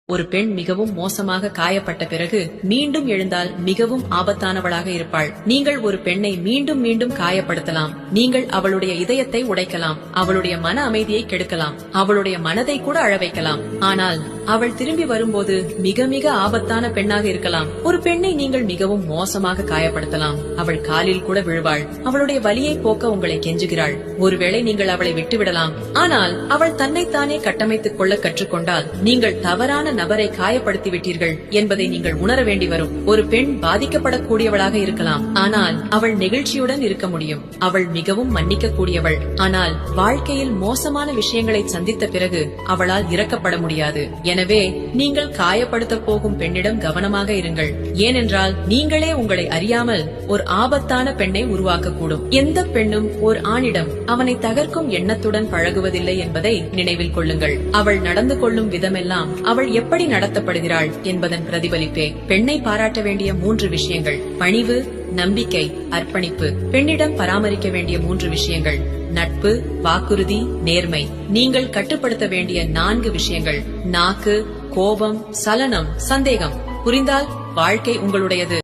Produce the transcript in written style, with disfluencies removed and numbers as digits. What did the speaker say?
ஒரு பெண் மிகவும் மோசமாக காயப்பட்ட பிறகு மீண்டும் எழுந்தால் மிகவும் ஆபத்தானவளாக இருப்பாள். நீங்கள் ஒரு பெண்ணை மீண்டும் மீண்டும் காயப்படுத்தலாம். நீங்கள் அவளுடைய இதயத்தை உடைக்கலாம், அவளுடைய மன அமைதியை கெடுக்கலாம், அவளுடைய மனதை கூட அழ வைக்கலாம். ஆனால் அவள் திரும்பி வரும்போது மிக மிக ஆபத்தான பெண்ணாக இருக்கலாம். ஒரு பெண்ணை நீங்கள் மிகவும் மோசமாக காயப்படுத்தலாம். அவள் காலில் கூட விழுவாள். அவளுடைய வலியை போக்க உங்களை கெஞ்சுகிறாள். ஒருவேளை நீங்கள் அவளை விட்டுவிடலாம். ஆனால் அவள் தன்னைத்தானே கட்டமைத்துக் கொள்ள கற்றுக்கொண்டால் நீங்கள் தவறான நபரை காயப்படுத்தி விட்டீர்கள் என்பதை நீங்கள் உணர வேண்டி வரும். ஒரு பெண் பாதிக்கப்படக்கூடியவளாக இருக்கலாம், ஆனால் அவள் நெகிழ்ச்சியுடன் இருக்க முடியும். அவள் மிகவும் மன்னிக்க கூடியவள். ஆனால் வாழ்க்கையில் மோசமான விஷயங்களை சந்தித்த பிறகு அவளால் இறக்கப்பட முடியாது. எனவே நீங்கள் காயப்படுத்த போகும் பெண்ணிடம் கவனமாக இருங்கள். ஏனென்றால் நீங்களே உங்களை அறியாமல் ஒரு ஆபத்தான பெண்ணை உருவாக்கக்கூடும். எந்த பெண்ணும் ஒரு ஆணிடம் அவனை தகர்க்கும் எண்ணத்துடன் பழகுவதில்லை என்பதை நினைவில் கொள்ளுங்கள். அவள் நடந்து கொள்ளும் விதமெல்லாம் அவள் எப்படி நடத்தப்படுகிறாள் என்பதன் பிரதிபலிப்பே. பெண்ணை பாராட்ட வேண்டிய 3 விஷயங்கள்: பணிவு, நம்பிக்கை, அர்ப்பணிப்பு. பெண்ணிடம் பராமரிக்க வேண்டிய 3 விஷயங்கள்: நட்பு, வாக்குறுதி, நேர்மை. நீங்கள் கட்டுப்படுத்த வேண்டிய 4 விஷயங்கள்: நாக்கு, கோபம், சலனம், சந்தேகம். புரிந்தால் வாழ்க்கை உங்களுடையது.